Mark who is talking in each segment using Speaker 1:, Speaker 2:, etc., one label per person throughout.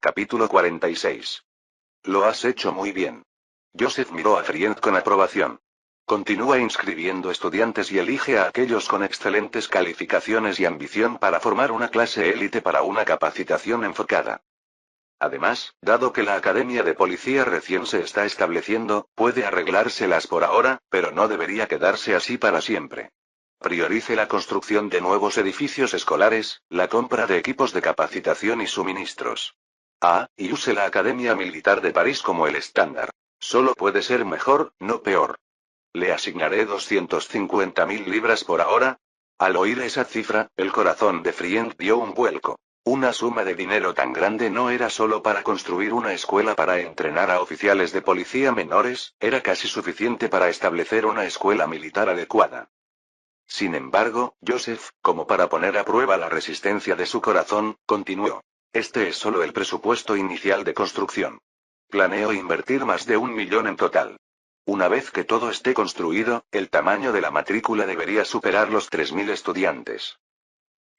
Speaker 1: Capítulo 46. Lo has hecho muy bien. Joseph miró a Friend con aprobación. Continúa inscribiendo estudiantes y elige a aquellos con excelentes calificaciones y ambición para formar una clase élite para una capacitación enfocada. Además, dado que la Academia de Policía recién se está estableciendo, puede arreglárselas por ahora, pero no debería quedarse así para siempre. Priorice la construcción de nuevos edificios escolares, la compra de equipos de capacitación y suministros. Y use la Academia Militar de París como el estándar. Solo puede ser mejor, no peor. Le asignaré 250.000 libras por ahora. Al oír esa cifra, el corazón de Friend dio un vuelco. Una suma de dinero tan grande no era solo para construir una escuela para entrenar a oficiales de policía menores, era casi suficiente para establecer una escuela militar adecuada. Sin embargo, Joseph, como para poner a prueba la resistencia de su corazón, continuó. Este es solo el presupuesto inicial de construcción. Planeo invertir más de 1 millón en total. Una vez que todo esté construido, el tamaño de la matrícula debería superar los 3.000 estudiantes.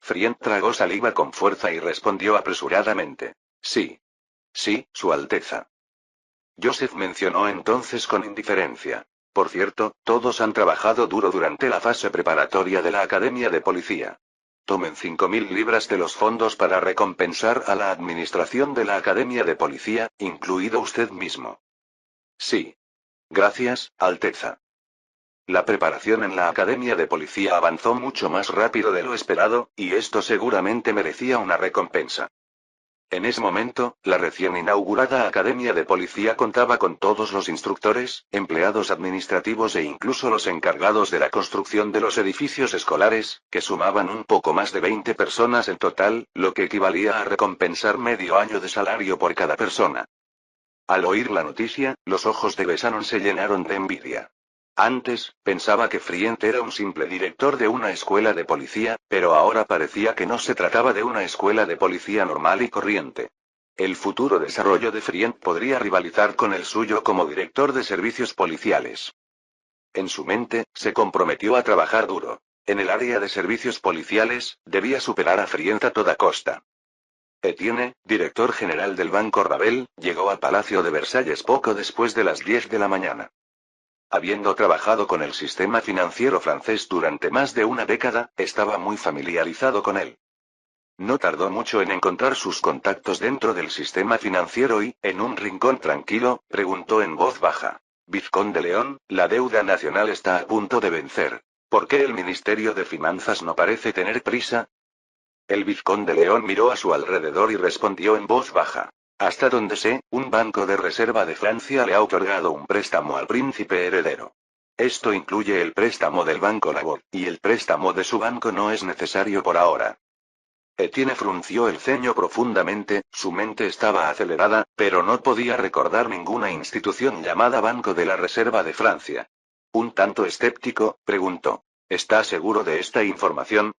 Speaker 1: Friend tragó saliva con fuerza y respondió apresuradamente. Sí. Sí, Su Alteza. Joseph mencionó entonces con indiferencia. Por cierto, todos han trabajado duro durante la fase preparatoria de la Academia de Policía. Tomen 5.000 libras de los fondos para recompensar a la administración de la Academia de Policía, incluido usted mismo. Sí. Gracias, Alteza. La preparación en la Academia de Policía avanzó mucho más rápido de lo esperado, y esto seguramente merecía una recompensa. En ese momento, la recién inaugurada Academia de Policía contaba con todos los instructores, empleados administrativos e incluso los encargados de la construcción de los edificios escolares, que sumaban un poco más de 20 personas en total, lo que equivalía a recompensar medio año de salario por cada persona. Al oír la noticia, los ojos de Besanon se llenaron de envidia. Antes, pensaba que Friend era un simple director de una escuela de policía, pero ahora parecía que no se trataba de una escuela de policía normal y corriente. El futuro desarrollo de Friend podría rivalizar con el suyo como director de servicios policiales. En su mente, se comprometió a trabajar duro. En el área de servicios policiales, debía superar a Friend a toda costa. Etienne, director general del Banco Ravel, llegó al Palacio de Versalles poco después de las 10 de la mañana. Habiendo trabajado con el sistema financiero francés durante más de una década, estaba muy familiarizado con él. No tardó mucho en encontrar sus contactos dentro del sistema financiero y, en un rincón tranquilo, preguntó en voz baja. Vizconde León, la deuda nacional está a punto de vencer. ¿Por qué el Ministerio de Finanzas no parece tener prisa? El vizconde León miró a su alrededor y respondió en voz baja. Hasta donde sé, un banco de reserva de Francia le ha otorgado un préstamo al príncipe heredero. Esto incluye el préstamo del Banco Labor, y el préstamo de su banco no es necesario por ahora. Etienne frunció el ceño profundamente, su mente estaba acelerada, pero no podía recordar ninguna institución llamada Banco de la Reserva de Francia. Un tanto escéptico, preguntó. ¿Está seguro de esta información?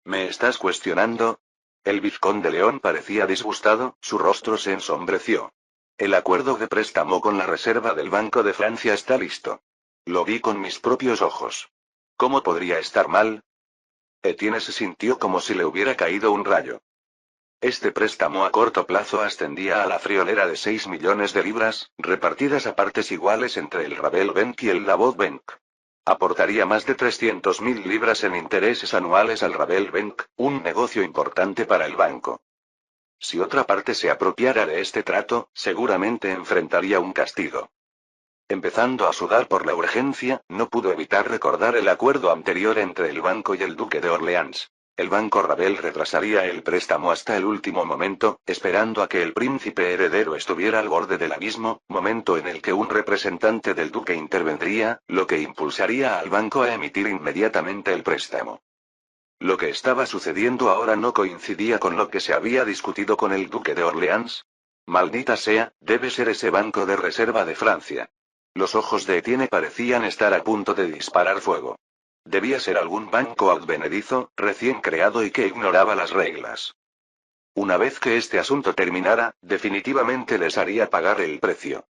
Speaker 1: ¿Me estás cuestionando? El vizconde León parecía disgustado, su rostro se ensombreció. El acuerdo de préstamo con la Reserva del Banco de Francia está listo. Lo vi con mis propios ojos. ¿Cómo podría estar mal? Etienne se sintió como si le hubiera caído un rayo. Este préstamo a corto plazo ascendía a la friolera de 6 millones de libras, repartidas a partes iguales entre el Ravel Bank y el Labot Bank. Aportaría más de 300.000 libras en intereses anuales al Ravel Bank, un negocio importante para el banco. Si otra parte se apropiara de este trato, seguramente enfrentaría un castigo. Empezando a sudar por la urgencia, no pudo evitar recordar el acuerdo anterior entre el banco y el duque de Orleans. El banco Ravel retrasaría el préstamo hasta el último momento, esperando a que el príncipe heredero estuviera al borde del abismo, momento en el que un representante del duque intervendría, lo que impulsaría al banco a emitir inmediatamente el préstamo. Lo que estaba sucediendo ahora no coincidía con lo que se había discutido con el duque de Orleans. Maldita sea, debe ser ese banco de reserva de Francia. Los ojos de Etienne parecían estar a punto de disparar fuego. Debía ser algún banco advenedizo, recién creado y que ignoraba las reglas. Una vez que este asunto terminara, definitivamente les haría pagar el precio.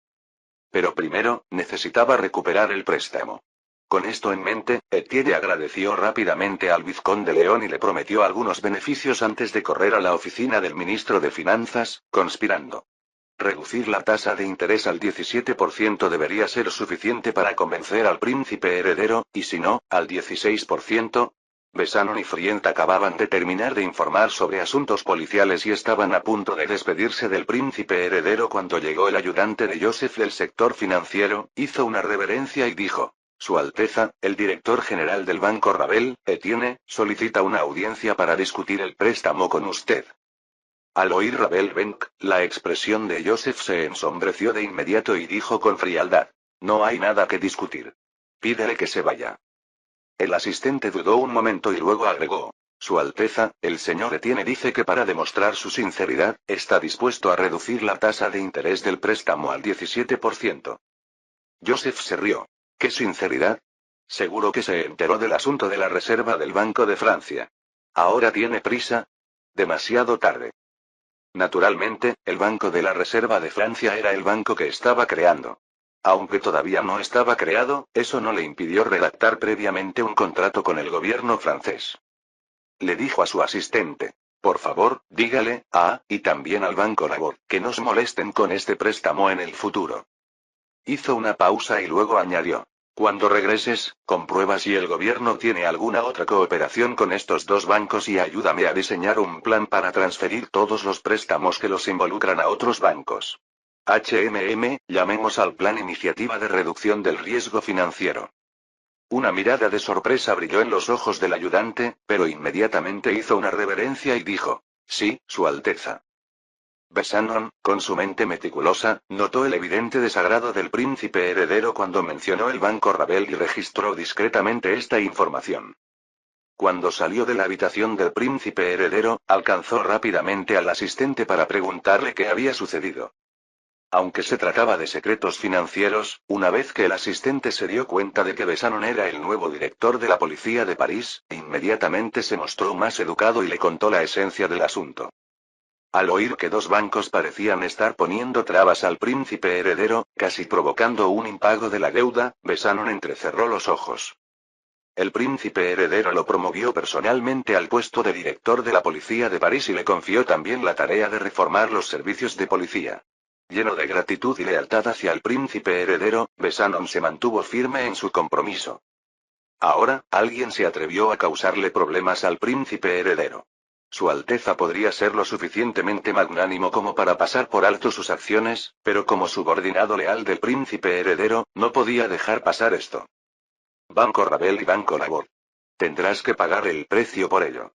Speaker 1: Pero primero, necesitaba recuperar el préstamo. Con esto en mente, Etienne agradeció rápidamente al vizconde León y le prometió algunos beneficios antes de correr a la oficina del ministro de Finanzas, conspirando. Reducir la tasa de interés al 17% debería ser suficiente para convencer al príncipe heredero, y si no, al 16%. Besanon y Frient acababan de terminar de informar sobre asuntos policiales y estaban a punto de despedirse del príncipe heredero cuando llegó el ayudante de Joseph del sector financiero, hizo una reverencia y dijo: Su Alteza, el director general del Banco Ravel, Etienne, solicita una audiencia para discutir el préstamo con usted. Al oír Ravel Benck, la expresión de Joseph se ensombreció de inmediato y dijo con frialdad: No hay nada que discutir. Pídele que se vaya. El asistente dudó un momento y luego agregó: Su Alteza, el señor Etienne dice que para demostrar su sinceridad, está dispuesto a reducir la tasa de interés del préstamo al 17%. Joseph se rió. ¿Qué sinceridad? Seguro que se enteró del asunto de la reserva del Banco de Francia. ¿Ahora tiene prisa? Demasiado tarde. Naturalmente, el Banco de la Reserva de Francia era el banco que estaba creando. Aunque todavía no estaba creado, eso no le impidió redactar previamente un contrato con el gobierno francés. Le dijo a su asistente: Por favor, dígale, y también al Banco Labor, que nos molesten con este préstamo en el futuro. Hizo una pausa y luego añadió: Cuando regreses, comprueba si el gobierno tiene alguna otra cooperación con estos dos bancos y ayúdame a diseñar un plan para transferir todos los préstamos que los involucran a otros bancos. Llamemos al plan Iniciativa de Reducción del Riesgo Financiero. Una mirada de sorpresa brilló en los ojos del ayudante, pero inmediatamente hizo una reverencia y dijo: Sí, Su Alteza. Besanon, con su mente meticulosa, notó el evidente desagrado del príncipe heredero cuando mencionó el Banco Ravel y registró discretamente esta información. Cuando salió de la habitación del príncipe heredero, alcanzó rápidamente al asistente para preguntarle qué había sucedido. Aunque se trataba de secretos financieros, una vez que el asistente se dio cuenta de que Besanon era el nuevo director de la policía de París, inmediatamente se mostró más educado y le contó la esencia del asunto. Al oír que dos bancos parecían estar poniendo trabas al príncipe heredero, casi provocando un impago de la deuda, Besanon entrecerró los ojos. El príncipe heredero lo promovió personalmente al puesto de director de la policía de París y le confió también la tarea de reformar los servicios de policía. Lleno de gratitud y lealtad hacia el príncipe heredero, Besanon se mantuvo firme en su compromiso. Ahora, alguien se atrevió a causarle problemas al príncipe heredero. Su Alteza podría ser lo suficientemente magnánimo como para pasar por alto sus acciones, pero como subordinado leal del príncipe heredero, no podía dejar pasar esto. Banco Ravel y Banco Labor. Tendrás que pagar el precio por ello.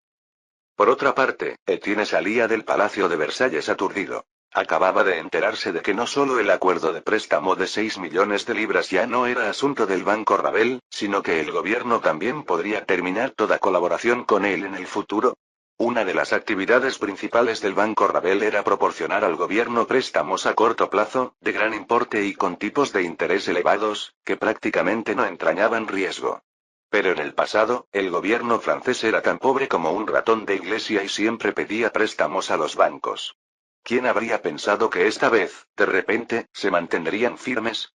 Speaker 1: Por otra parte, Etienne salía del Palacio de Versalles aturdido. Acababa de enterarse de que no solo el acuerdo de préstamo de 6 millones de libras ya no era asunto del Banco Ravel, sino que el gobierno también podría terminar toda colaboración con él en el futuro. Una de las actividades principales del Banco Ravel era proporcionar al gobierno préstamos a corto plazo, de gran importe y con tipos de interés elevados, que prácticamente no entrañaban riesgo. Pero en el pasado, el gobierno francés era tan pobre como un ratón de iglesia y siempre pedía préstamos a los bancos. ¿Quién habría pensado que esta vez, de repente, se mantendrían firmes?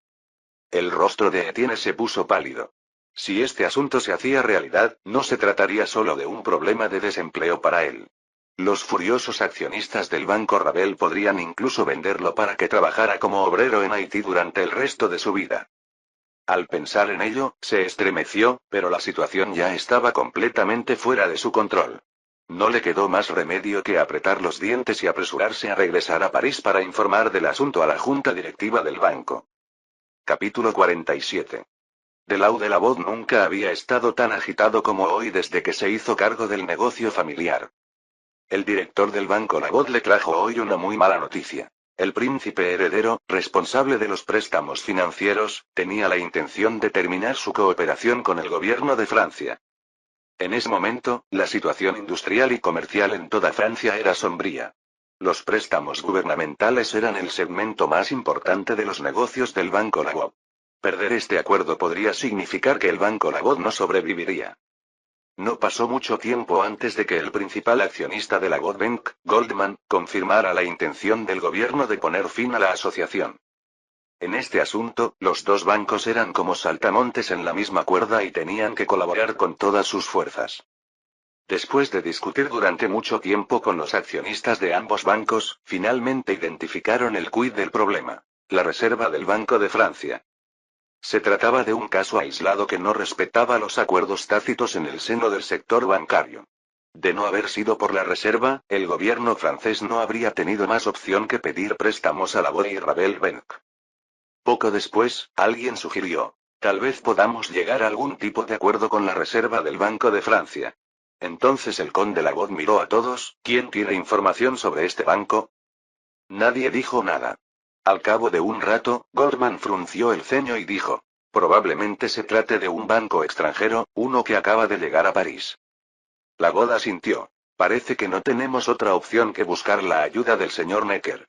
Speaker 1: El rostro de Etienne se puso pálido. Si este asunto se hacía realidad, no se trataría solo de un problema de desempleo para él. Los furiosos accionistas del Banco Ravel podrían incluso venderlo para que trabajara como obrero en Haití durante el resto de su vida. Al pensar en ello, se estremeció, pero la situación ya estaba completamente fuera de su control. No le quedó más remedio que apretar los dientes y apresurarse a regresar a París para informar del asunto a la junta directiva del banco. Capítulo 47. Delau de la Voz nunca había estado tan agitado como hoy desde que se hizo cargo del negocio familiar. El director del banco Labot le trajo hoy una muy mala noticia. El príncipe heredero, responsable de los préstamos financieros, tenía la intención de terminar su cooperación con el gobierno de Francia. En ese momento, la situación industrial y comercial en toda Francia era sombría. Los préstamos gubernamentales eran el segmento más importante de los negocios del Banco Labot. Perder este acuerdo podría significar que el Banco Labot no sobreviviría. No pasó mucho tiempo antes de que el principal accionista de la Bank, Goldman, confirmara la intención del gobierno de poner fin a la asociación. En este asunto, los dos bancos eran como saltamontes en la misma cuerda y tenían que colaborar con todas sus fuerzas. Después de discutir durante mucho tiempo con los accionistas de ambos bancos, finalmente identificaron el quid del problema: la reserva del Banco de Francia. Se trataba de un caso aislado que no respetaba los acuerdos tácitos en el seno del sector bancario. De no haber sido por la reserva, el gobierno francés no habría tenido más opción que pedir préstamos a la Bois Ravelbank. Poco después, alguien sugirió: tal vez podamos llegar a algún tipo de acuerdo con la reserva del Banco de Francia. Entonces el conde Lagot miró a todos: ¿quién tiene información sobre este banco? Nadie dijo nada. Al cabo de un rato, Goldman frunció el ceño y dijo: probablemente se trate de un banco extranjero, uno que acaba de llegar a París. Lagot asintió. Parece que no tenemos otra opción que buscar la ayuda del señor Necker.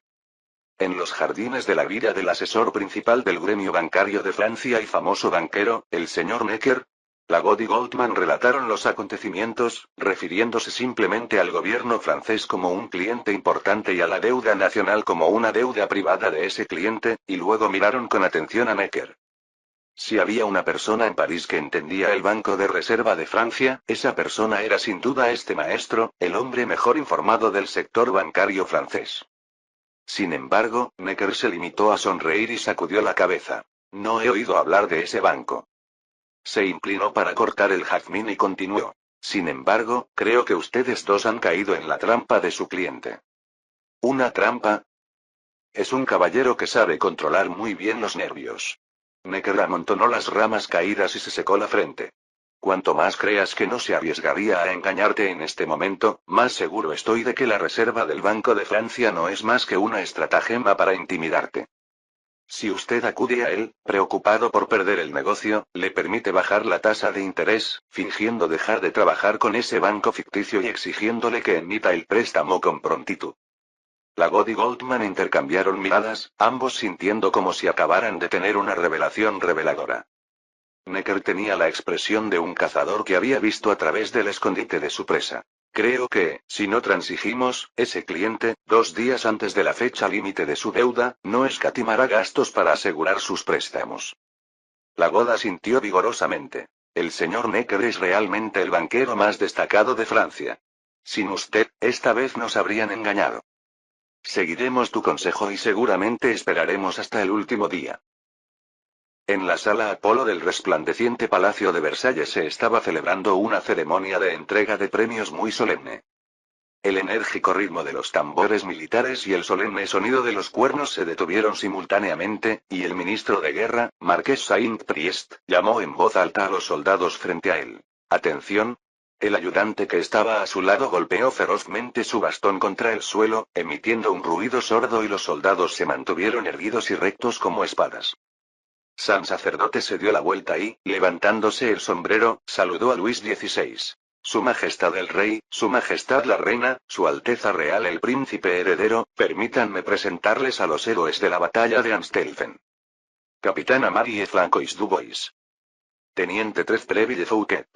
Speaker 1: En los jardines de la villa del asesor principal del gremio bancario de Francia y famoso banquero, el señor Necker, Lagot y Goldman relataron los acontecimientos, refiriéndose simplemente al gobierno francés como un cliente importante y a la deuda nacional como una deuda privada de ese cliente, y luego miraron con atención a Necker. Si había una persona en París que entendía el Banco de Reserva de Francia, esa persona era sin duda este maestro, el hombre mejor informado del sector bancario francés. Sin embargo, Necker se limitó a sonreír y sacudió la cabeza. No he oído hablar de ese banco. Se inclinó para cortar el jazmín y continuó. Sin embargo, creo que ustedes dos han caído en la trampa de su cliente. ¿Una trampa? Es un caballero que sabe controlar muy bien los nervios. Necker amontonó las ramas caídas y se secó la frente. Cuanto más creas que no se arriesgaría a engañarte en este momento, más seguro estoy de que la reserva del Banco de Francia no es más que una estratagema para intimidarte. Si usted acude a él, preocupado por perder el negocio, le permite bajar la tasa de interés, fingiendo dejar de trabajar con ese banco ficticio y exigiéndole que emita el préstamo con prontitud. Lagot y Goldman intercambiaron miradas, ambos sintiendo como si acabaran de tener una revelación reveladora. Necker tenía la expresión de un cazador que había visto a través del escondite de su presa. Creo que, si no transigimos, ese cliente, 2 días antes de la fecha límite de su deuda, no escatimará gastos para asegurar sus préstamos. Lagot asintió vigorosamente. El señor Necker es realmente el banquero más destacado de Francia. Sin usted, esta vez nos habrían engañado. Seguiremos tu consejo y seguramente esperaremos hasta el último día. En la sala Apolo del resplandeciente Palacio de Versalles se estaba celebrando una ceremonia de entrega de premios muy solemne. El enérgico ritmo de los tambores militares y el solemne sonido de los cuernos se detuvieron simultáneamente, y el ministro de guerra, Marqués Saint-Priest, llamó en voz alta a los soldados frente a él. ¡Atención! El ayudante que estaba a su lado golpeó ferozmente su bastón contra el suelo, emitiendo un ruido sordo, y los soldados se mantuvieron erguidos y rectos como espadas. San Sacerdote se dio la vuelta y, levantándose el sombrero, saludó a Luis XVI. Su Majestad el Rey, Su Majestad la Reina, Su Alteza Real el Príncipe Heredero, permítanme presentarles a los héroes de la batalla de Amstelfen. Capitana Marie Francois Dubois. Teniente Trezpleville Fouquet.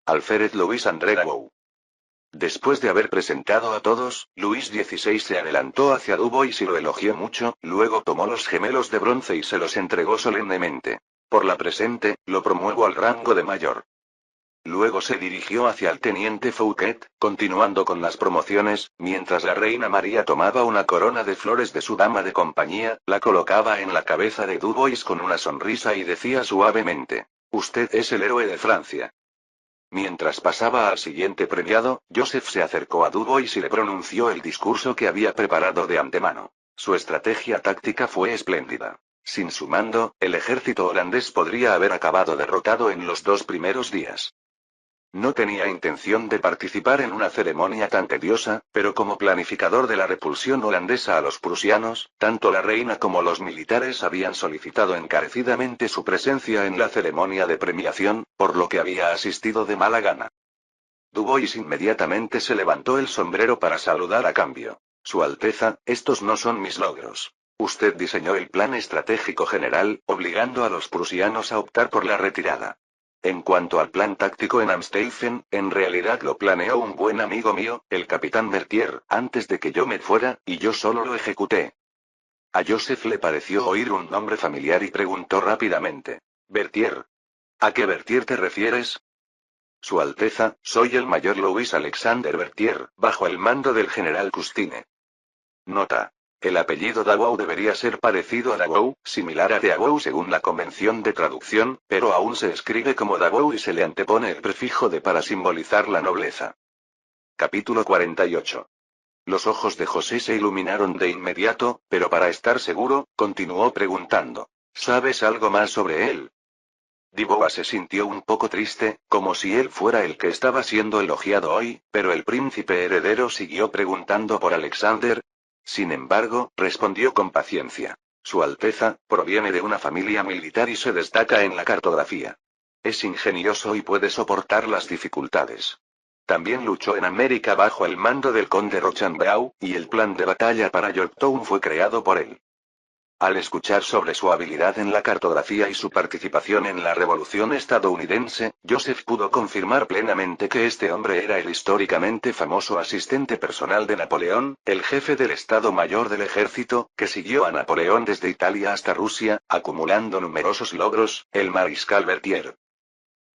Speaker 1: Alfred Louis André Rabault. Después de haber presentado a todos, Luis XVI se adelantó hacia Dubois y lo elogió mucho, luego tomó los gemelos de bronce y se los entregó solemnemente. Por la presente, lo promuevo al rango de mayor. Luego se dirigió hacia el teniente Fouquet, continuando con las promociones, mientras la reina María tomaba una corona de flores de su dama de compañía, la colocaba en la cabeza de Dubois con una sonrisa y decía suavemente: usted es el héroe de Francia. Mientras pasaba al siguiente premiado, Joseph se acercó a Dubois y le pronunció el discurso que había preparado de antemano. Su estrategia táctica fue espléndida. Sin su mando, el ejército holandés podría haber acabado derrotado en los 2 primeros días. No tenía intención de participar en una ceremonia tan tediosa, pero como planificador de la repulsión holandesa a los prusianos, tanto la reina como los militares habían solicitado encarecidamente su presencia en la ceremonia de premiación, por lo que había asistido de mala gana. Dubois inmediatamente se levantó el sombrero para saludar a cambio. Su Alteza, estos no son mis logros. Usted diseñó el plan estratégico general, obligando a los prusianos a optar por la retirada. En cuanto al plan táctico en Amstelfen, en realidad lo planeó un buen amigo mío, el capitán Mertier, antes de que yo me fuera, y yo solo lo ejecuté. A Joseph le pareció oír un nombre familiar y preguntó rápidamente. Berthier. ¿A qué Berthier te refieres? Su Alteza, soy el mayor Louis Alexander Berthier, bajo el mando del general Custine. Nota. El apellido Davout debería ser parecido a Davout, similar a Deavout según la convención de traducción, pero aún se escribe como Davout y se le antepone el prefijo de para simbolizar la nobleza. Capítulo 48. Los ojos de José se iluminaron de inmediato, pero para estar seguro, continuó preguntando. ¿Sabes algo más sobre él? Diboa se sintió un poco triste, como si él fuera el que estaba siendo elogiado hoy, pero el príncipe heredero siguió preguntando por Alexander. Sin embargo, respondió con paciencia. Su Alteza, proviene de una familia militar y se destaca en la cartografía. Es ingenioso y puede soportar las dificultades. También luchó en América bajo el mando del conde Rochambeau, y el plan de batalla para Yorktown fue creado por él. Al escuchar sobre su habilidad en la cartografía y su participación en la Revolución estadounidense, Joseph pudo confirmar plenamente que este hombre era el históricamente famoso asistente personal de Napoleón, el jefe del Estado Mayor del Ejército, que siguió a Napoleón desde Italia hasta Rusia, acumulando numerosos logros, el mariscal Berthier.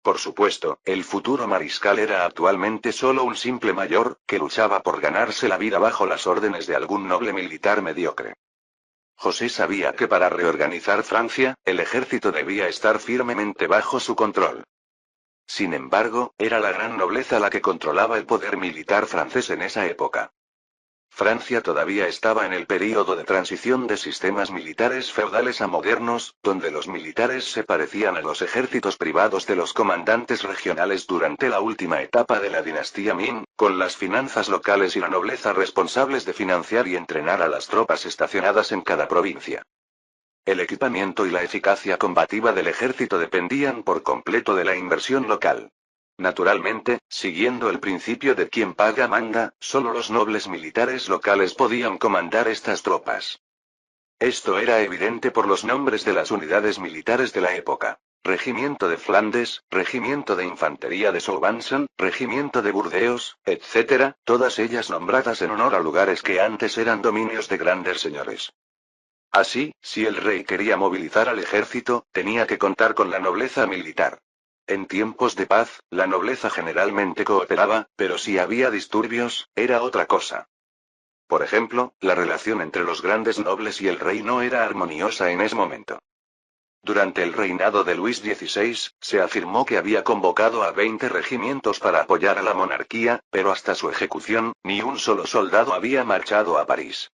Speaker 1: Por supuesto, el futuro mariscal era actualmente solo un simple mayor, que luchaba por ganarse la vida bajo las órdenes de algún noble militar mediocre. José sabía que para reorganizar Francia, el ejército debía estar firmemente bajo su control. Sin embargo, era la gran nobleza la que controlaba el poder militar francés en esa época. Francia todavía estaba en el período de transición de sistemas militares feudales a modernos, donde los militares se parecían a los ejércitos privados de los comandantes regionales durante la última etapa de la dinastía Ming, con las finanzas locales y la nobleza responsables de financiar y entrenar a las tropas estacionadas en cada provincia. El equipamiento y la eficacia combativa del ejército dependían por completo de la inversión local. Naturalmente, siguiendo el principio de quien paga manda, solo los nobles militares locales podían comandar estas tropas. Esto era evidente por los nombres de las unidades militares de la época. Regimiento de Flandes, Regimiento de Infantería de Soubranson, Regimiento de Burdeos, etc., todas ellas nombradas en honor a lugares que antes eran dominios de grandes señores. Así, si el rey quería movilizar al ejército, tenía que contar con la nobleza militar. En tiempos de paz, la nobleza generalmente cooperaba, pero si había disturbios, era otra cosa. Por ejemplo, la relación entre los grandes nobles y el rey no era armoniosa en ese momento. Durante el reinado de Luis XVI, se afirmó que había convocado a 20 regimientos para apoyar a la monarquía, pero hasta su ejecución, ni un solo soldado había marchado a París.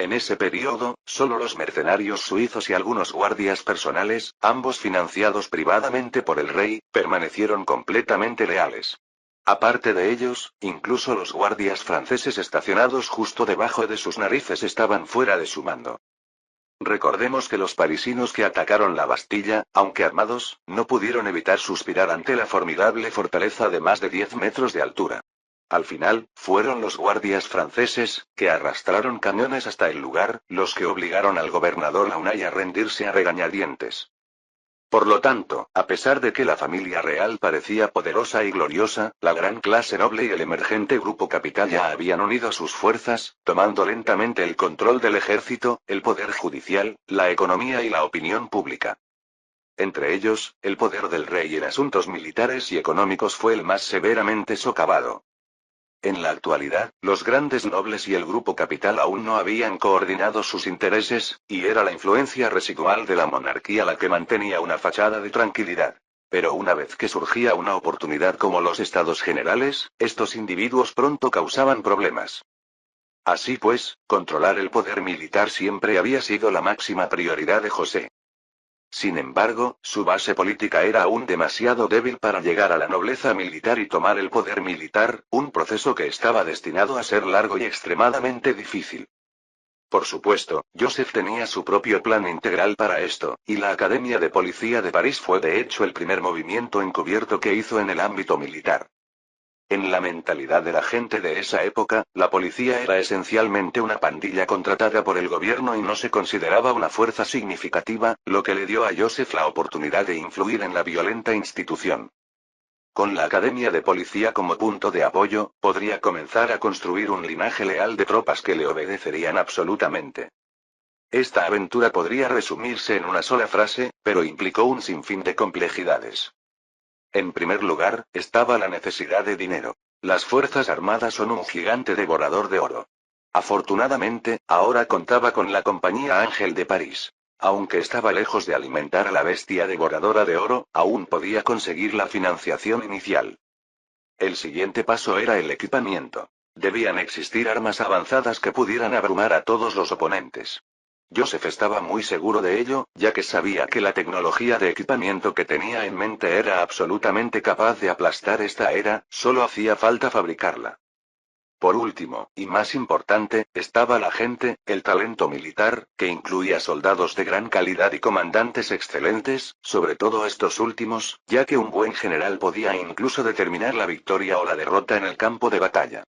Speaker 1: En ese periodo, solo los mercenarios suizos y algunos guardias personales, ambos financiados privadamente por el rey, permanecieron completamente leales. Aparte de ellos, incluso los guardias franceses estacionados justo debajo de sus narices estaban fuera de su mando. Recordemos que los parisinos que atacaron la Bastilla, aunque armados, no pudieron evitar suspirar ante la formidable fortaleza de más de 10 metros de altura. Al final, fueron los guardias franceses, que arrastraron cañones hasta el lugar, los que obligaron al gobernador Launay a rendirse a regañadientes. Por lo tanto, a pesar de que la familia real parecía poderosa y gloriosa, la gran clase noble y el emergente grupo capital ya habían unido sus fuerzas, tomando lentamente el control del ejército, el poder judicial, la economía y la opinión pública. Entre ellos, el poder del rey en asuntos militares y económicos fue el más severamente socavado. En la actualidad, los grandes nobles y el grupo capital aún no habían coordinado sus intereses, y era la influencia residual de la monarquía la que mantenía una fachada de tranquilidad. Pero una vez que surgía una oportunidad como los Estados Generales, estos individuos pronto causaban problemas. Así pues, controlar el poder militar siempre había sido la máxima prioridad de José. Sin embargo, su base política era aún demasiado débil para llegar a la nobleza militar y tomar el poder militar, un proceso que estaba destinado a ser largo y extremadamente difícil. Por supuesto, Joseph tenía su propio plan integral para esto, y la Academia de Policía de París fue de hecho el primer movimiento encubierto que hizo en el ámbito militar. En la mentalidad de la gente de esa época, la policía era esencialmente una pandilla contratada por el gobierno y no se consideraba una fuerza significativa, lo que le dio a Joseph la oportunidad de influir en la violenta institución. Con la Academia de Policía como punto de apoyo, podría comenzar a construir un linaje leal de tropas que le obedecerían absolutamente. Esta aventura podría resumirse en una sola frase, pero implicó un sinfín de complejidades. En primer lugar, estaba la necesidad de dinero. Las Fuerzas Armadas son un gigante devorador de oro. Afortunadamente, ahora contaba con la Compañía Ángel de París. Aunque estaba lejos de alimentar a la bestia devoradora de oro, aún podía conseguir la financiación inicial. El siguiente paso era el equipamiento. Debían existir armas avanzadas que pudieran abrumar a todos los oponentes. Joseph estaba muy seguro de ello, ya que sabía que la tecnología de equipamiento que tenía en mente era absolutamente capaz de aplastar esta era, solo hacía falta fabricarla. Por último, y más importante, estaba la gente, el talento militar, que incluía soldados de gran calidad y comandantes excelentes, sobre todo estos últimos, ya que un buen general podía incluso determinar la victoria o la derrota en el campo de batalla.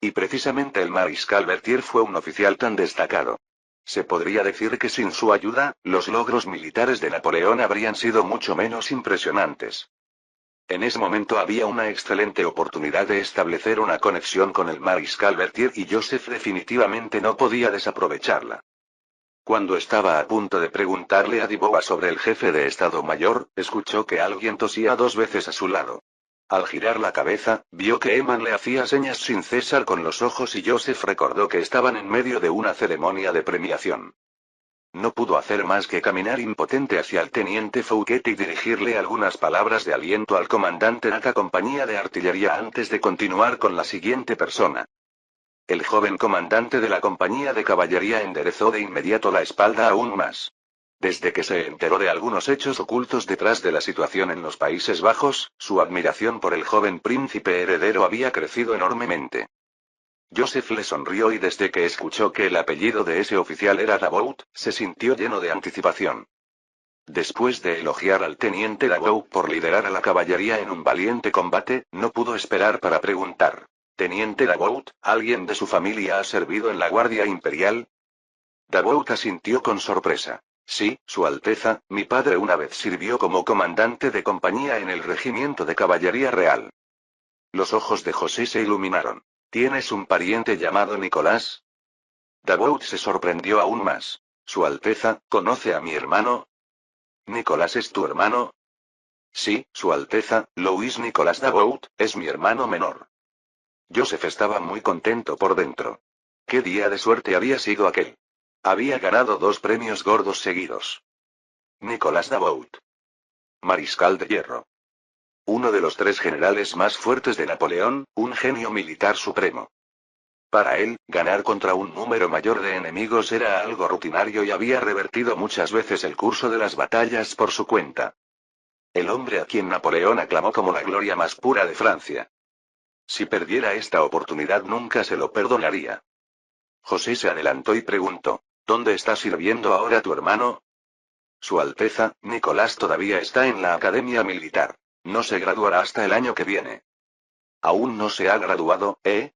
Speaker 1: Y precisamente el mariscal Berthier fue un oficial tan destacado. Se podría decir que sin su ayuda, los logros militares de Napoleón habrían sido mucho menos impresionantes. En ese momento había una excelente oportunidad de establecer una conexión con el mariscal Berthier y Joseph definitivamente no podía desaprovecharla. Cuando estaba a punto de preguntarle a Dubois sobre el jefe de Estado Mayor, escuchó que alguien tosía 2 veces a su lado. Al girar la cabeza, vio que Eman le hacía señas sin cesar con los ojos y Joseph recordó que estaban en medio de una ceremonia de premiación. No pudo hacer más que caminar impotente hacia el teniente Fouquet y dirigirle algunas palabras de aliento al comandante de la compañía de artillería antes de continuar con la siguiente persona. El joven comandante de la compañía de caballería enderezó de inmediato la espalda aún más. Desde que se enteró de algunos hechos ocultos detrás de la situación en los Países Bajos, su admiración por el joven príncipe heredero había crecido enormemente. Joseph le sonrió y desde que escuchó que el apellido de ese oficial era Davout, se sintió lleno de anticipación. Después de elogiar al teniente Davout por liderar a la caballería en un valiente combate, no pudo esperar para preguntar. «Teniente Davout, ¿alguien de su familia ha servido en la Guardia Imperial?» Davout asintió con sorpresa. «Sí, Su Alteza, mi padre una vez sirvió como comandante de compañía en el regimiento de caballería real». Los ojos de José se iluminaron. «¿Tienes un pariente llamado Nicolás?» Davout se sorprendió aún más. «Su Alteza, ¿conoce a mi hermano?» «¿Nicolás es tu hermano?» «Sí, Su Alteza, Louis Nicolás Davout, es mi hermano menor». Joseph estaba muy contento por dentro. ¿Qué día de suerte había sido aquel? Había ganado 2 premios gordos seguidos. Nicolás Davout. Mariscal de hierro. Uno de los 3 generales más fuertes de Napoleón, un genio militar supremo. Para él, ganar contra un número mayor de enemigos era algo rutinario y había revertido muchas veces el curso de las batallas por su cuenta. El hombre a quien Napoleón aclamó como la gloria más pura de Francia. Si perdiera esta oportunidad nunca se lo perdonaría. José se adelantó y preguntó, ¿dónde está sirviendo ahora tu hermano? Su Alteza, Nicolás todavía está en la Academia Militar. No se graduará hasta el año que viene. ¿Aún no se ha graduado, eh?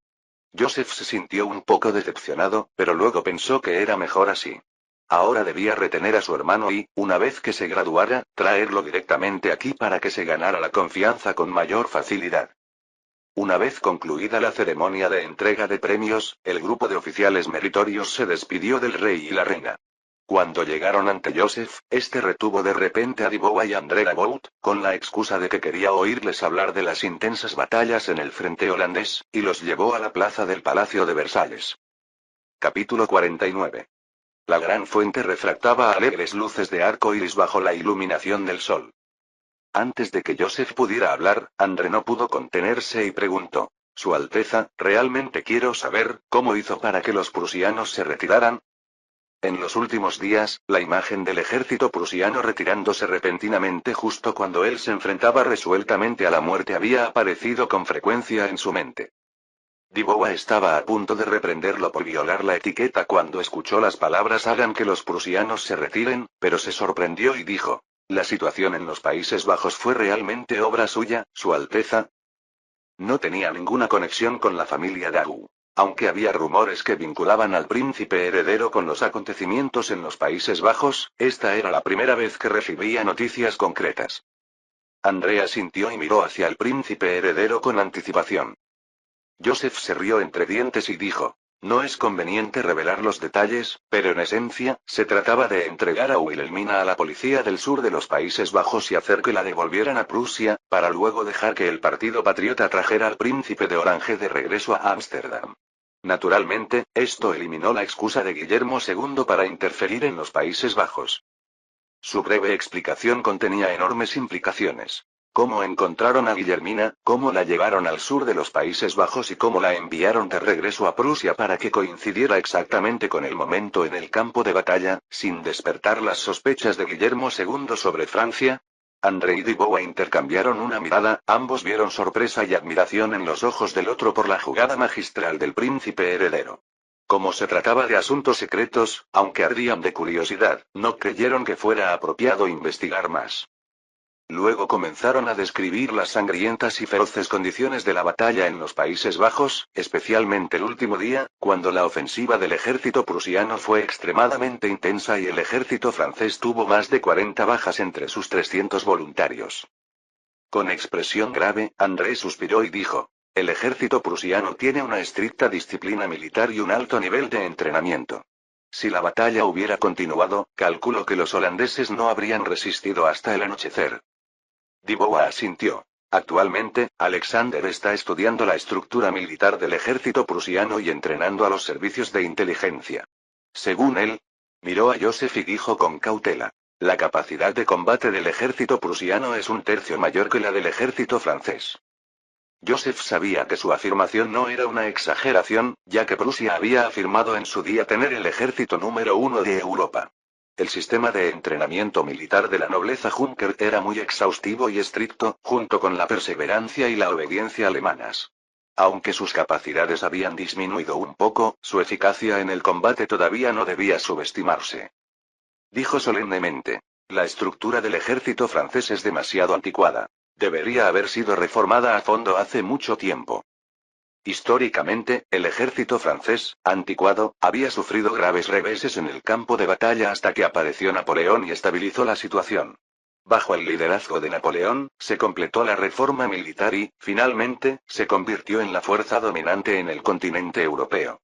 Speaker 1: Joseph se sintió un poco decepcionado, pero luego pensó que era mejor así. Ahora debía retener a su hermano y, una vez que se graduara, traerlo directamente aquí para que se ganara la confianza con mayor facilidad. Una vez concluida la ceremonia de entrega de premios, el grupo de oficiales meritorios se despidió del rey y la reina. Cuando llegaron ante Joseph, este retuvo de repente a Dubois y André Davout, con la excusa de que quería oírles hablar de las intensas batallas en el frente holandés, y los llevó a la plaza del Palacio de Versalles. Capítulo 49. La gran fuente refractaba alegres luces de arco iris bajo la iluminación del sol. Antes de que Joseph pudiera hablar, André no pudo contenerse y preguntó. Su Alteza, realmente quiero saber, ¿cómo hizo para que los prusianos se retiraran? En los últimos días, la imagen del ejército prusiano retirándose repentinamente justo cuando él se enfrentaba resueltamente a la muerte había aparecido con frecuencia en su mente. Dubois estaba a punto de reprenderlo por violar la etiqueta cuando escuchó las palabras «hagan que los prusianos se retiren», pero se sorprendió y dijo. «¿La situación en los Países Bajos fue realmente obra suya, Su Alteza?» No tenía ninguna conexión con la familia Daou. Aunque había rumores que vinculaban al príncipe heredero con los acontecimientos en los Países Bajos, esta era la primera vez que recibía noticias concretas. Andrea sintió y miró hacia el príncipe heredero con anticipación. Joseph se rió entre dientes y dijo, No es conveniente revelar los detalles, pero en esencia, se trataba de entregar a Wilhelmina a la policía del sur de los Países Bajos y hacer que la devolvieran a Prusia, para luego dejar que el Partido Patriota trajera al príncipe de Orange de regreso a Ámsterdam. Naturalmente, esto eliminó la excusa de Guillermo II para interferir en los Países Bajos. Su breve explicación contenía enormes implicaciones. Cómo encontraron a Guillermina, cómo la llevaron al sur de los Países Bajos y cómo la enviaron de regreso a Prusia para que coincidiera exactamente con el momento en el campo de batalla, sin despertar las sospechas de Guillermo II sobre Francia. André y Dubois intercambiaron una mirada, ambos vieron sorpresa y admiración en los ojos del otro por la jugada magistral del príncipe heredero. Como se trataba de asuntos secretos, aunque ardían de curiosidad, no creyeron que fuera apropiado investigar más. Luego comenzaron a describir las sangrientas y feroces condiciones de la batalla en los Países Bajos, especialmente el último día, cuando la ofensiva del ejército prusiano fue extremadamente intensa y el ejército francés tuvo más de 40 bajas entre sus 300 voluntarios. Con expresión grave, André suspiró y dijo: el ejército prusiano tiene una estricta disciplina militar y un alto nivel de entrenamiento. Si la batalla hubiera continuado, calculo que los holandeses no habrían resistido hasta el anochecer. Dubois asintió. Actualmente, Alexander está estudiando la estructura militar del ejército prusiano y entrenando a los servicios de inteligencia. Según él, miró a Joseph y dijo con cautela: la capacidad de combate del ejército prusiano es un tercio mayor que la del ejército francés. Joseph sabía que su afirmación no era una exageración, ya que Prusia había afirmado en su día tener el ejército número 1 de Europa. El sistema de entrenamiento militar de la nobleza Junker era muy exhaustivo y estricto, junto con la perseverancia y la obediencia alemanas. Aunque sus capacidades habían disminuido un poco, su eficacia en el combate todavía no debía subestimarse. Dijo solemnemente: la estructura del ejército francés es demasiado anticuada. Debería haber sido reformada a fondo hace mucho tiempo. Históricamente, el ejército francés, anticuado, había sufrido graves reveses en el campo de batalla hasta que apareció Napoleón y estabilizó la situación. Bajo el liderazgo de Napoleón, se completó la reforma militar y, finalmente, se convirtió en la fuerza dominante en el continente europeo.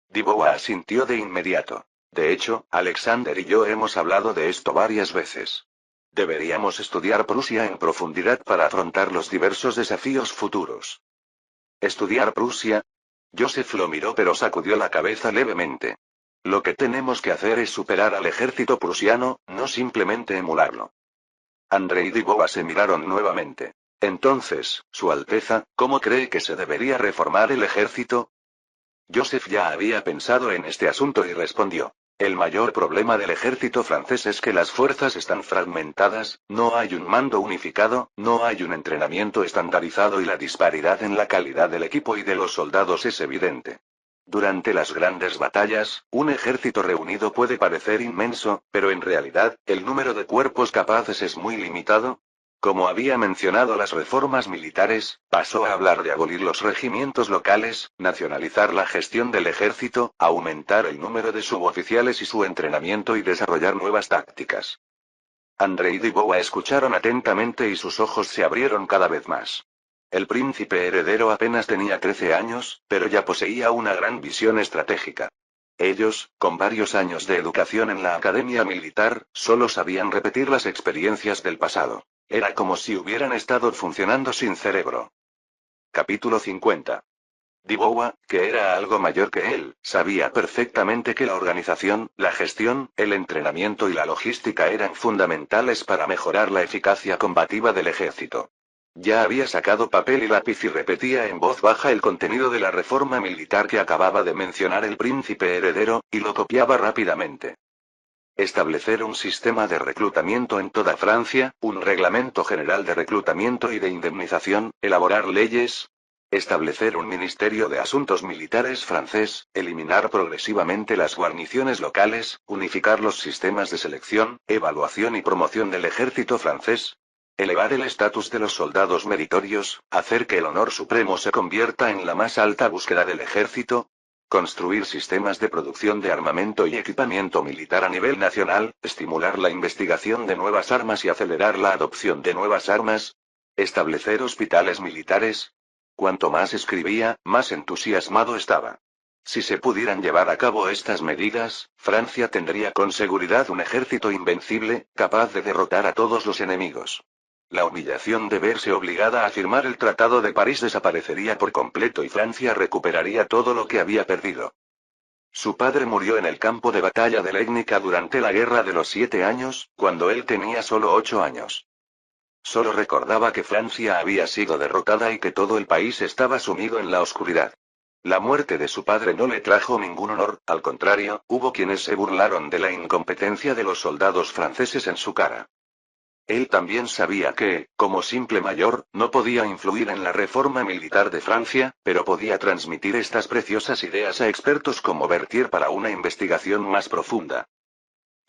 Speaker 1: Dubois asintió de inmediato. De hecho, Alexander y yo hemos hablado de esto varias veces. Deberíamos estudiar Prusia en profundidad para afrontar los diversos desafíos futuros. ¿Estudiar Prusia? Joseph lo miró pero sacudió la cabeza levemente. Lo que tenemos que hacer es superar al ejército prusiano, no simplemente emularlo. André y Dubois se miraron nuevamente. Entonces, Su Alteza, ¿cómo cree que se debería reformar el ejército? Joseph ya había pensado en este asunto y respondió: el mayor problema del ejército francés es que las fuerzas están fragmentadas, no hay un mando unificado, no hay un entrenamiento estandarizado y la disparidad en la calidad del equipo y de los soldados es evidente. Durante las grandes batallas, un ejército reunido puede parecer inmenso, pero en realidad, el número de cuerpos capaces es muy limitado. Como había mencionado las reformas militares, pasó a hablar de abolir los regimientos locales, nacionalizar la gestión del ejército, aumentar el número de suboficiales y su entrenamiento y desarrollar nuevas tácticas. André y Dubois escucharon atentamente y sus ojos se abrieron cada vez más. El príncipe heredero apenas tenía 13 años, pero ya poseía una gran visión estratégica. Ellos, con varios años de educación en la academia militar, solo sabían repetir las experiencias del pasado. Era como si hubieran estado funcionando sin cerebro. Capítulo 50. Dubois, que era algo mayor que él, sabía perfectamente que la organización, la gestión, el entrenamiento y la logística eran fundamentales para mejorar la eficacia combativa del ejército. Ya había sacado papel y lápiz y repetía en voz baja el contenido de la reforma militar que acababa de mencionar el príncipe heredero, y lo copiaba rápidamente. Establecer un sistema de reclutamiento en toda Francia, un reglamento general de reclutamiento y de indemnización, elaborar leyes, establecer un ministerio de asuntos militares francés, eliminar progresivamente las guarniciones locales, unificar los sistemas de selección, evaluación y promoción del ejército francés, elevar el estatus de los soldados meritorios, hacer que el honor supremo se convierta en la más alta búsqueda del ejército, construir sistemas de producción de armamento y equipamiento militar a nivel nacional, estimular la investigación de nuevas armas y acelerar la adopción de nuevas armas, establecer hospitales militares. Cuanto más escribía, más entusiasmado estaba. Si se pudieran llevar a cabo estas medidas, Francia tendría con seguridad un ejército invencible, capaz de derrotar a todos los enemigos. La humillación de verse obligada a firmar el Tratado de París desaparecería por completo y Francia recuperaría todo lo que había perdido. Su padre murió en el campo de batalla de Legnica durante la Guerra de los 7 años, cuando él tenía solo 8 años. Solo recordaba que Francia había sido derrotada y que todo el país estaba sumido en la oscuridad. La muerte de su padre no le trajo ningún honor, al contrario, hubo quienes se burlaron de la incompetencia de los soldados franceses en su cara. Él también sabía que, como simple mayor, no podía influir en la reforma militar de Francia, pero podía transmitir estas preciosas ideas a expertos como Berthier para una investigación más profunda.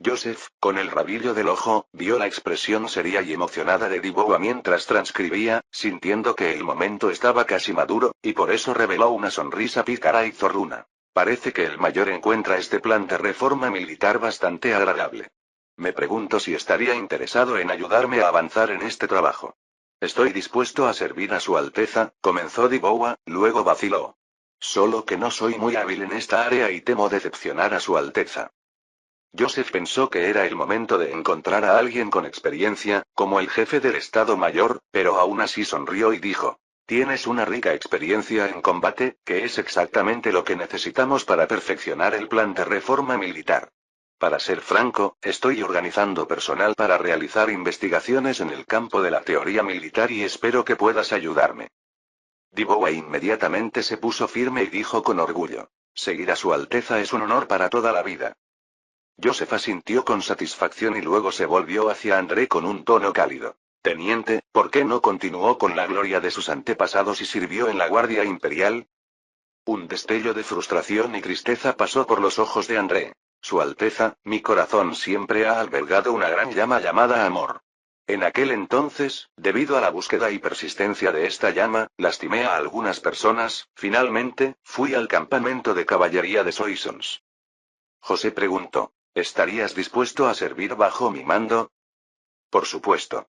Speaker 1: Joseph, con el rabillo del ojo, vio la expresión seria y emocionada de Dubois mientras transcribía, sintiendo que el momento estaba casi maduro, y por eso reveló una sonrisa pícara y zorruna. Parece que el mayor encuentra este plan de reforma militar bastante agradable. Me pregunto si estaría interesado en ayudarme a avanzar en este trabajo. Estoy dispuesto a servir a Su Alteza, comenzó Dubois, luego vaciló. Solo que no soy muy hábil en esta área y temo decepcionar a Su Alteza. Joseph pensó que era el momento de encontrar a alguien con experiencia, como el jefe del Estado Mayor, pero aún así sonrió y dijo: Tienes una rica experiencia en combate, que es exactamente lo que necesitamos para perfeccionar el plan de reforma militar. Para ser franco, estoy organizando personal para realizar investigaciones en el campo de la teoría militar y espero que puedas ayudarme. Dubois inmediatamente se puso firme y dijo con orgullo: Seguir a Su Alteza es un honor para toda la vida. Joseph asintió con satisfacción y luego se volvió hacia André con un tono cálido. Teniente, ¿por qué no continuó con la gloria de sus antepasados y sirvió en la Guardia Imperial? Un destello de frustración y tristeza pasó por los ojos de André. Su Alteza, mi corazón siempre ha albergado una gran llama llamada amor. En aquel entonces, debido a la búsqueda y persistencia de esta llama, lastimé a algunas personas, finalmente, fui al campamento de caballería de Soissons. José preguntó: ¿Estarías dispuesto a servir bajo mi mando? Por supuesto.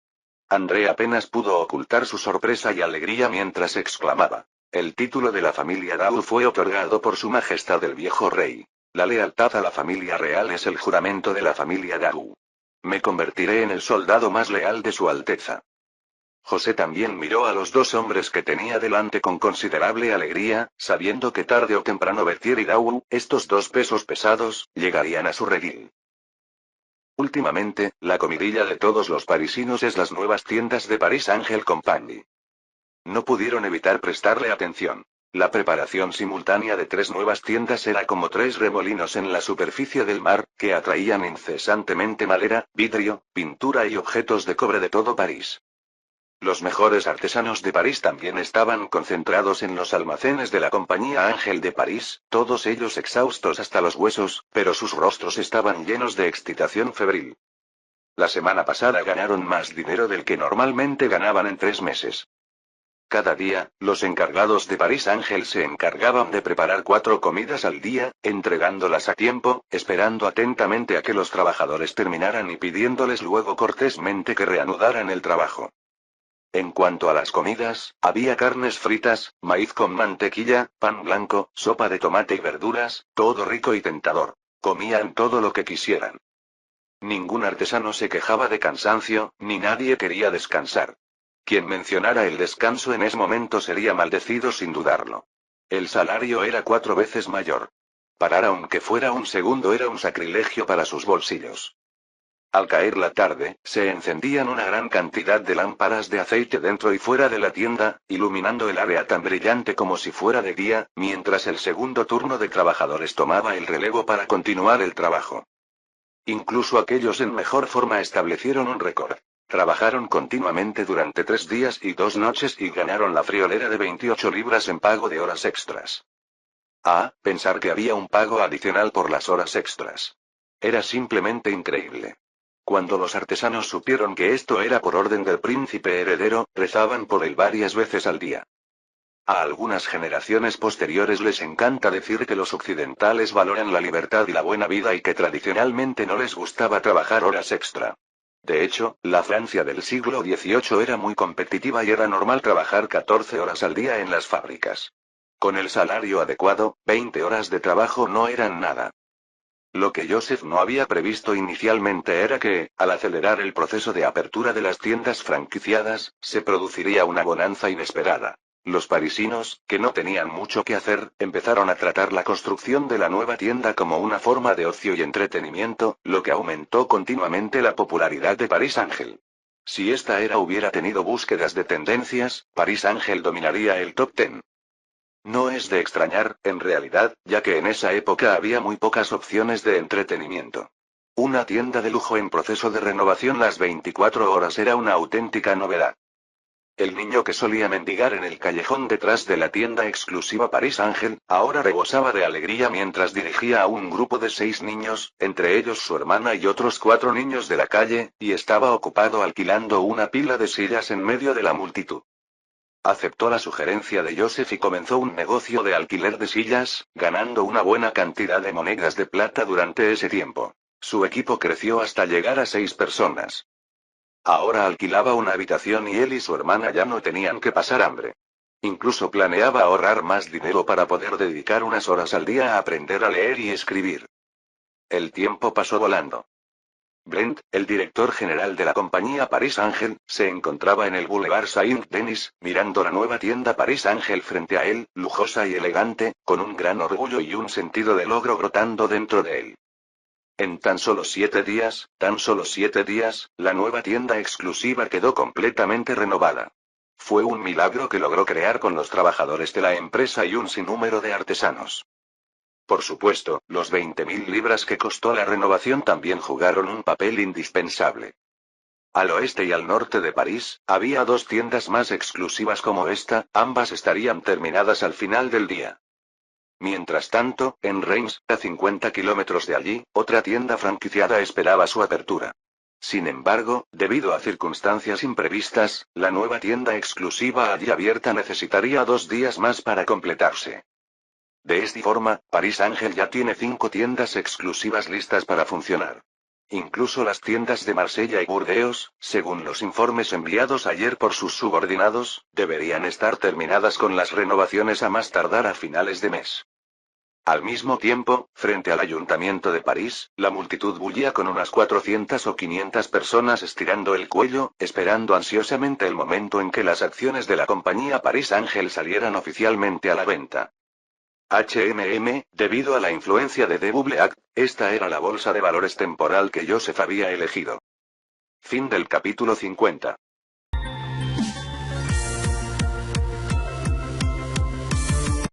Speaker 1: André apenas pudo ocultar su sorpresa y alegría mientras exclamaba: El título de la familia Dau fue otorgado por su majestad el viejo rey. La lealtad a la familia real es el juramento de la familia Dau. Me convertiré en el soldado más leal de Su Alteza. José también miró a los dos hombres que tenía delante con considerable alegría, sabiendo que tarde o temprano Berthier y Dau, estos dos pesos pesados, llegarían a su redil. Últimamente, la comidilla de todos los parisinos es las nuevas tiendas de Paris Angel Compagnie. No pudieron evitar prestarle atención. La preparación simultánea de 3 nuevas tiendas era como 3 remolinos en la superficie del mar, que atraían incesantemente madera, vidrio, pintura y objetos de cobre de todo París. Los mejores artesanos de París también estaban concentrados en los almacenes de la compañía Ángel de París, todos ellos exhaustos hasta los huesos, pero sus rostros estaban llenos de excitación febril. La semana pasada ganaron más dinero del que normalmente ganaban en 3 meses. Cada día, los encargados de París Ángel se encargaban de preparar 4 comidas al día, entregándolas a tiempo, esperando atentamente a que los trabajadores terminaran y pidiéndoles luego cortésmente que reanudaran el trabajo. En cuanto a las comidas, había carnes fritas, maíz con mantequilla, pan blanco, sopa de tomate y verduras, todo rico y tentador. Comían todo lo que quisieran. Ningún artesano se quejaba de cansancio, ni nadie quería descansar. Quien mencionara el descanso en ese momento sería maldecido sin dudarlo. El salario era 4 veces mayor. Parar aunque fuera un segundo era un sacrilegio para sus bolsillos. Al caer la tarde, se encendían una gran cantidad de lámparas de aceite dentro y fuera de la tienda, iluminando el área tan brillante como si fuera de día, mientras el segundo turno de trabajadores tomaba el relevo para continuar el trabajo. Incluso aquellos en mejor forma establecieron un récord. Trabajaron continuamente durante 3 días y 2 noches y ganaron la friolera de 28 libras en pago de horas extras. Pensar que había un pago adicional por las horas extras. Era simplemente increíble. Cuando los artesanos supieron que esto era por orden del príncipe heredero, rezaban por él varias veces al día. A algunas generaciones posteriores les encanta decir que los occidentales valoran la libertad y la buena vida y que tradicionalmente no les gustaba trabajar horas extra. De hecho, la Francia del siglo XVIII era muy competitiva y era normal trabajar 14 horas al día en las fábricas. Con el salario adecuado, 20 horas de trabajo no eran nada. Lo que Joseph no había previsto inicialmente era que, al acelerar el proceso de apertura de las tiendas franquiciadas, se produciría una bonanza inesperada. Los parisinos, que no tenían mucho que hacer, empezaron a tratar la construcción de la nueva tienda como una forma de ocio y entretenimiento, lo que aumentó continuamente la popularidad de Paris Angel. Si esta era hubiera tenido búsquedas de tendencias, Paris Angel dominaría el top 10. No es de extrañar, en realidad, ya que en esa época había muy pocas opciones de entretenimiento. Una tienda de lujo en proceso de renovación las 24 horas era una auténtica novedad. El niño que solía mendigar en el callejón detrás de la tienda exclusiva Paris Angel, ahora rebosaba de alegría mientras dirigía a un grupo de 6 niños, entre ellos su hermana y otros 4 niños de la calle, y estaba ocupado alquilando una pila de sillas en medio de la multitud. Aceptó la sugerencia de Joseph y comenzó un negocio de alquiler de sillas, ganando una buena cantidad de monedas de plata durante ese tiempo. Su equipo creció hasta llegar a 6 personas. Ahora alquilaba una habitación y él y su hermana ya no tenían que pasar hambre. Incluso planeaba ahorrar más dinero para poder dedicar unas horas al día a aprender a leer y escribir. El tiempo pasó volando. Brent, el director general de la compañía Paris Angel, se encontraba en el Boulevard Saint-Denis, mirando la nueva tienda Paris Angel frente a él, lujosa y elegante, con un gran orgullo y un sentido de logro brotando dentro de él. En tan solo 7 días, la nueva tienda exclusiva quedó completamente renovada. Fue un milagro que logró crear con los trabajadores de la empresa y un sinnúmero de artesanos. Por supuesto, los 20.000 libras que costó la renovación también jugaron un papel indispensable. Al oeste y al norte de París, había 2 tiendas más exclusivas como esta, ambas estarían terminadas al final del día. Mientras tanto, en Reims, a 50 kilómetros de allí, otra tienda franquiciada esperaba su apertura. Sin embargo, debido a circunstancias imprevistas, la nueva tienda exclusiva allí abierta necesitaría 2 días más para completarse. De esta forma, Paris Angel ya tiene 5 tiendas exclusivas listas para funcionar. Incluso las tiendas de Marsella y Burdeos, según los informes enviados ayer por sus subordinados, deberían estar terminadas con las renovaciones a más tardar a finales de mes. Al mismo tiempo, frente al Ayuntamiento de París, la multitud bullía con unas 400 o 500 personas estirando el cuello, esperando ansiosamente el momento en que las acciones de la compañía Paris Angel salieran oficialmente a la venta. Debido a la influencia de Deboubleac, esta era la bolsa de valores temporal que Joseph había elegido. Fin del capítulo 50.